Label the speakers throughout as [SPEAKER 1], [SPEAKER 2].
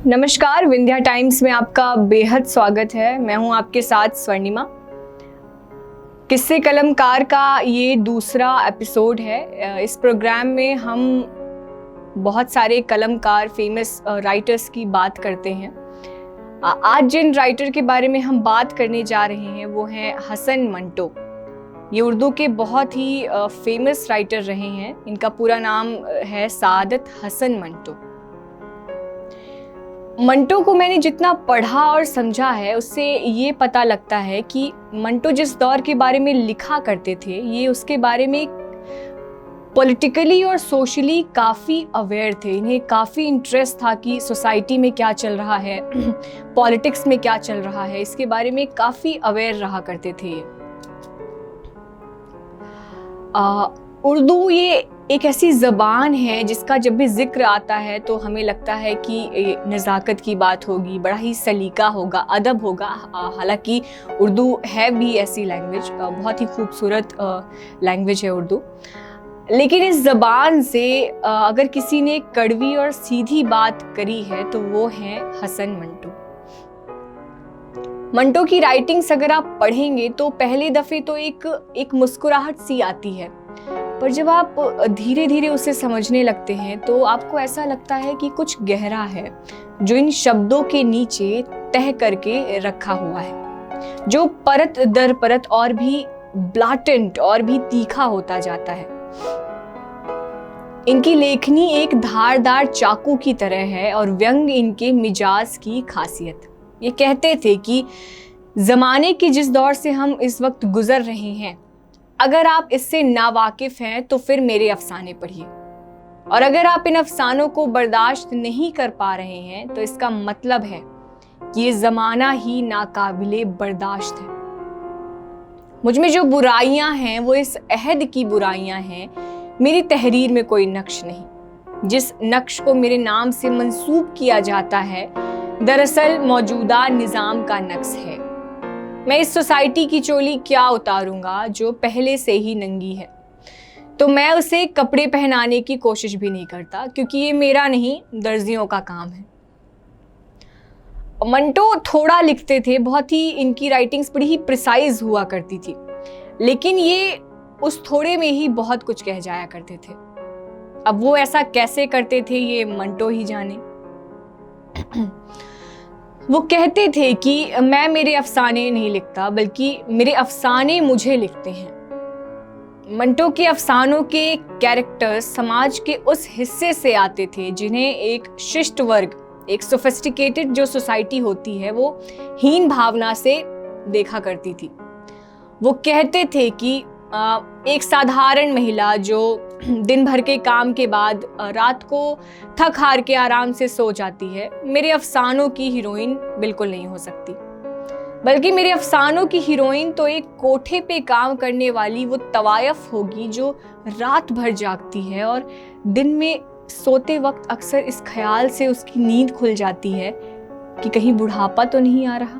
[SPEAKER 1] नमस्कार, विंध्या टाइम्स में आपका बेहद स्वागत है। मैं हूं आपके साथ स्वर्णिमा। किस्से कलमकार का ये दूसरा एपिसोड है। इस प्रोग्राम में हम बहुत सारे कलमकार, फेमस राइटर्स की बात करते हैं। आज जिन राइटर के बारे में हम बात करने जा रहे हैं वो हैं हसन मंटो। ये उर्दू के बहुत ही फेमस राइटर रहे हैं। इनका पूरा नाम है सादत हसन मंटो। मंटो को मैंने जितना पढ़ा और समझा है उससे ये पता लगता है कि मंटो जिस दौर के बारे में लिखा करते थे ये उसके बारे में पॉलिटिकली और सोशली काफ़ी अवेयर थे। इन्हें काफ़ी इंटरेस्ट था कि सोसाइटी में क्या चल रहा है, पॉलिटिक्स में क्या चल रहा है, इसके बारे में काफ़ी अवेयर रहा करते थे। उर्दू ये एक ऐसी ज़बान है जिसका जब भी जिक्र आता है तो हमें लगता है कि नज़ाकत की बात होगी, बड़ा ही सलीका होगा, अदब होगा। हालांकि उर्दू है भी ऐसी लैंग्वेज, बहुत ही खूबसूरत लैंग्वेज है उर्दू। लेकिन इस ज़बान से अगर किसी ने कड़वी और सीधी बात करी है तो वो है हसन मंटो। मंटो की राइटिंग्स अगर आप पढ़ेंगे तो पहले दफ़े तो एक मुस्कुराहट सी आती है, पर जब आप धीरे धीरे उसे समझने लगते हैं तो आपको ऐसा लगता है कि कुछ गहरा है जो इन शब्दों के नीचे तह करके रखा हुआ है, जो परत दर परत और भी ब्लाटेंट और भी तीखा होता जाता है। इनकी लेखनी एक धारदार चाकू की तरह है और व्यंग इनके मिजाज की खासियत। ये कहते थे कि ज़माने के जिस दौर से हम इस वक्त गुजर रहे हैं, अगर आप इससे नावाकिफ हैं तो फिर मेरे अफसाने पढ़िए, और अगर आप इन अफसानों को बर्दाश्त नहीं कर पा रहे हैं तो इसका मतलब है कि ये ज़माना ही नाकाबिले बर्दाश्त है। मुझ में जो बुराइयां हैं वो इस अहद की बुराइयां हैं। मेरी तहरीर में कोई नक्श नहीं। जिस नक्श को मेरे नाम से मंसूब किया जाता है दरअसल मौजूदा निज़ाम का नक्श है। मैं इस सोसाइटी की चोली क्या उतारूंगा जो पहले से ही नंगी है, तो मैं उसे कपड़े पहनाने की कोशिश भी नहीं करता, क्योंकि ये मेरा नहीं, दर्जियों का काम है। मंटो थोड़ा लिखते थे, बहुत ही इनकी राइटिंग्स बड़ी ही प्रिसाइज हुआ करती थी, लेकिन ये उस थोड़े में ही बहुत कुछ कह जाया करते थे। अब वो ऐसा कैसे करते थे ये मंटो ही जाने। वो कहते थे कि मैं मेरे अफसाने नहीं लिखता, बल्कि मेरे अफसाने मुझे लिखते हैं। मंटो के अफसानों के कैरेक्टर्स समाज के उस हिस्से से आते थे जिन्हें एक शिष्ट वर्ग, एक सोफिस्टिकेटेड जो सोसाइटी होती है, वो हीन भावना से देखा करती थी। वो कहते थे कि एक साधारण महिला जो दिन भर के काम के बाद रात को थक हार के आराम से सो जाती है, मेरे अफसानों की हीरोइन बिल्कुल नहीं हो सकती। बल्कि मेरे अफसानों की हीरोइन तो एक कोठे पे काम करने वाली वो तवायफ होगी जो रात भर जागती है और दिन में सोते वक्त अक्सर इस ख्याल से उसकी नींद खुल जाती है कि कहीं बुढ़ापा तो नहीं आ रहा।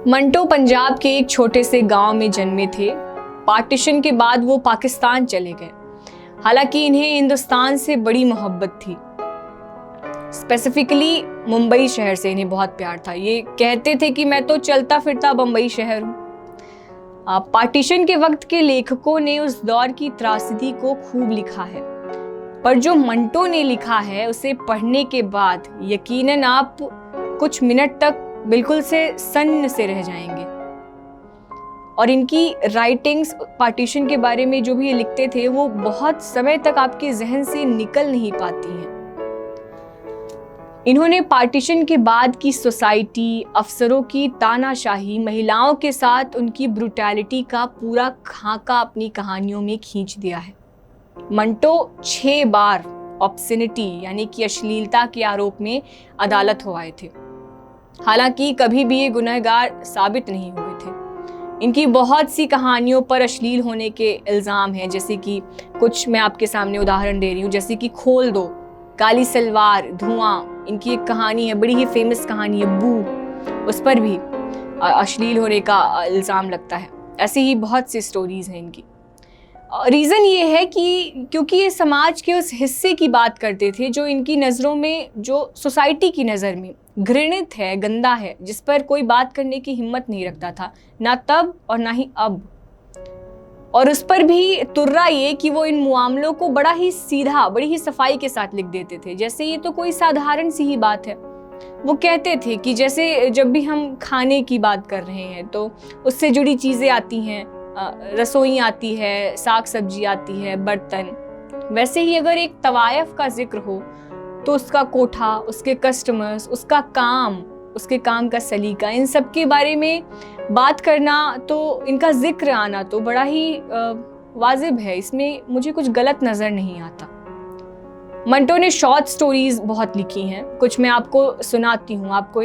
[SPEAKER 1] मंटो पंजाब के एक छोटे से गांव में जन्मे थे। पार्टीशन के बाद वो पाकिस्तान चले गए। हालांकि इन्हें हिंदुस्तान से बड़ी मोहब्बत थी, स्पेसिफिकली मुंबई शहर से इन्हें बहुत प्यार था। ये कहते थे कि मैं तो चलता फिरता बम्बई शहर हूँ। पार्टीशन के वक्त के लेखकों ने उस दौर की त्रासदी को खूब लिखा है, पर जो मंटो ने लिखा है उसे पढ़ने के बाद यकीनन आप कुछ मिनट तक बिल्कुल से सन्न से रह जाएंगे। और इनकी राइटिंग्स पार्टीशन के बारे में जो भी ये लिखते थे वो बहुत समय तक आपके जहन से निकल नहीं पाती हैं। इन्होंने पार्टीशन के बाद की सोसाइटी, अफसरों की तानाशाही, महिलाओं के साथ उनकी ब्रूटैलिटी का पूरा खाका अपनी कहानियों में खींच दिया है। मंटो 6 बार ऑब्सिनिटी यानी कि अश्लीलता के आरोप में अदालत हो आए थे। हालांकि कभी भी ये गुनहगार साबित नहीं हुए थे। इनकी बहुत सी कहानियों पर अश्लील होने के इल्ज़ाम हैं, जैसे कि कुछ मैं आपके सामने उदाहरण दे रही हूँ, जैसे कि खोल दो, काली सलवार, धुआं। इनकी एक कहानी है, बड़ी ही फेमस कहानी है बू, उस पर भी अश्लील होने का इल्ज़ाम लगता है। ऐसी ही बहुत सी स्टोरीज हैं इनकी। रीज़न ये है कि क्योंकि ये समाज के उस हिस्से की बात करते थे जो इनकी नज़रों में, जो सोसाइटी की नज़र में घृणित है, गंदा है, जिस पर कोई बात करने की हिम्मत नहीं रखता था, ना तब और ना ही अब। और उस पर भी तुर्रा ये कि वो इन मामलों को बड़ा ही सीधा, बड़ी ही सफाई के साथ लिख देते थे, जैसे ये तो कोई साधारण सी ही बात है। वो कहते थे कि जैसे जब भी हम खाने की बात कर रहे हैं तो उससे जुड़ी चीज़ें आती हैं, रसोई आती है, साग सब्जी आती है, बर्तन। वैसे ही अगर एक तवायफ का जिक्र हो तो उसका कोठा, उसके कस्टमर्स, उसका काम, उसके काम का सलीका, इन सब के बारे में बात करना, तो इनका जिक्र आना तो बड़ा ही वाजिब है। इसमें मुझे कुछ गलत नज़र नहीं आता। मंटो ने शॉर्ट स्टोरीज बहुत लिखी हैं, कुछ मैं आपको सुनाती हूँ। आपको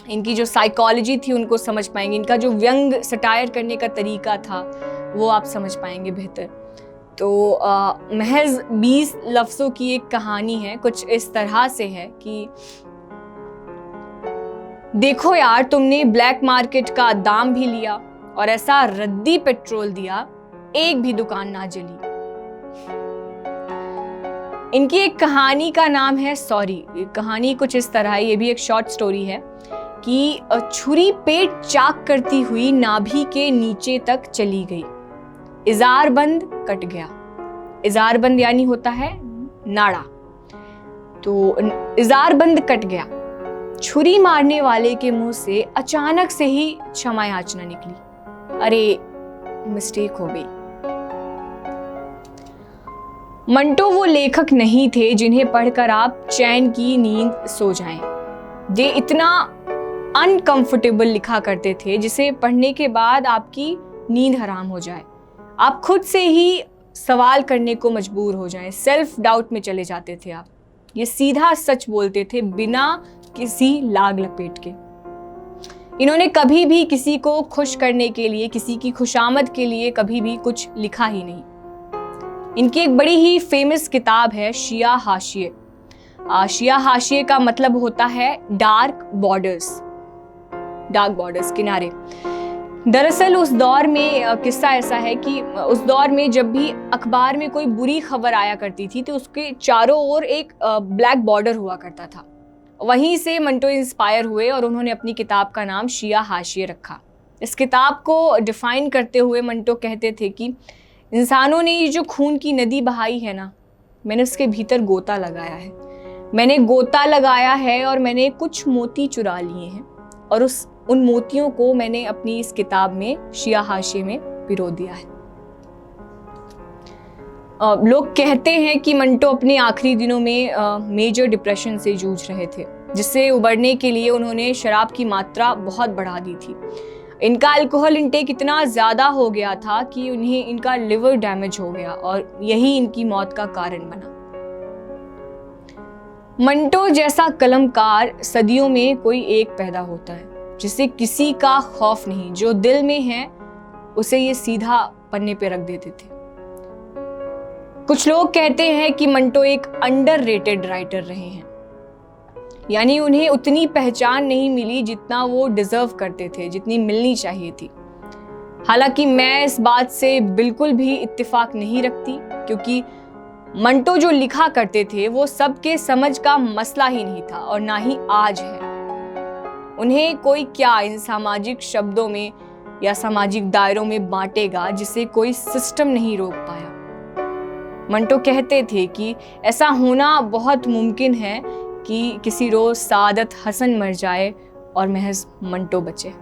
[SPEAKER 1] इनकी जो साइकोलॉजी थी उनको समझ पाएंगे, इनका जो व्यंग सटायर करने का तरीका था वो आप समझ पाएंगे बेहतर। तो महज 20 लफ्ज़ों की एक कहानी है, कुछ इस तरह से है कि देखो यार, तुमने ब्लैक मार्केट का दाम भी लिया और ऐसा रद्दी पेट्रोल दिया, एक भी दुकान ना जली। इनकी एक कहानी का नाम है सॉरी। कहानी कुछ इस तरह है, ये भी एक शॉर्ट स्टोरी है कि छुरी पेट चाक करती हुई नाभि के नीचे तक चली गई, इजार बंद कट गया। इजार बंद यानी होता है नाड़ा, तो इजार बंद कट गया। छुरी मारने वाले के मुंह से अचानक से ही क्षमा याचना निकली, अरे मिस्टेक हो गई। मंटो वो लेखक नहीं थे जिन्हें पढ़कर आप चैन की नींद सो जाएं। ये इतना अनकंफर्टेबल लिखा करते थे जिसे पढ़ने के बाद आपकी नींद हराम हो जाए, आप खुद से ही सवाल करने को मजबूर हो जाएं, सेल्फ डाउट में चले जाते थे आप। ये सीधा सच बोलते थे बिना किसी लाग लपेट के। इन्होंने कभी भी किसी को खुश करने के लिए, किसी की खुशामद के लिए कभी भी कुछ लिखा ही नहीं। इनकी एक बड़ी ही फेमस किताब है शिया हाशिए। शिया हाशिए का मतलब होता है डार्क बॉर्डर्स, किनारे। दरअसल उस दौर में किस्सा ऐसा है कि उस दौर में जब भी अखबार में कोई बुरी खबर आया करती थी तो उसके चारों ओर एक ब्लैक बॉर्डर हुआ करता था। वहीं से मंटो इंस्पायर हुए और उन्होंने अपनी किताब का नाम शिया हाशिए रखा। इस किताब को डिफाइन करते हुए मंटो कहते थे कि इंसानों ने ये जो खून की नदी बहाई है ना, मैंने उसके भीतर गोता लगाया है। मैंने गोता लगाया है और मैंने कुछ मोती चुरा लिए हैं और उन मोतियों को मैंने अपनी इस किताब में शिया हाशिए में पिरो दिया है। लोग कहते हैं कि मंटो अपने आखिरी दिनों में मेजर डिप्रेशन से जूझ रहे थे, जिससे उबरने के लिए उन्होंने शराब की मात्रा बहुत बढ़ा दी थी। इनका अल्कोहल इंटेक इतना ज़्यादा हो गया था कि उन्हें इनका लिवर डैमेज हो गया और यही इनकी मौत का कारण बना। मंटो जैसा कलमकार सदियों में कोई एक पैदा होता है जिसे किसी का खौफ नहीं, जो दिल में है उसे ये सीधा पन्ने पे रख देते थे। कुछ लोग कहते हैं कि मंटो एक अंडररेटेड राइटर रहे हैं, यानी उन्हें उतनी पहचान नहीं मिली जितना वो डिजर्व करते थे, जितनी मिलनी चाहिए थी। हालांकि मैं इस बात से बिल्कुल भी इत्तेफाक नहीं रखती, क्योंकि मंटो जो लिखा करते थे वो सबके समझ का मसला ही नहीं था और ना ही आज है। उन्हें कोई क्या इन सामाजिक शब्दों में या सामाजिक दायरों में बांटेगा जिसे कोई सिस्टम नहीं रोक पाया। मंटो कहते थे कि ऐसा होना बहुत मुमकिन है कि किसी रोज सादत हसन मर जाए और महज मंटो बचे।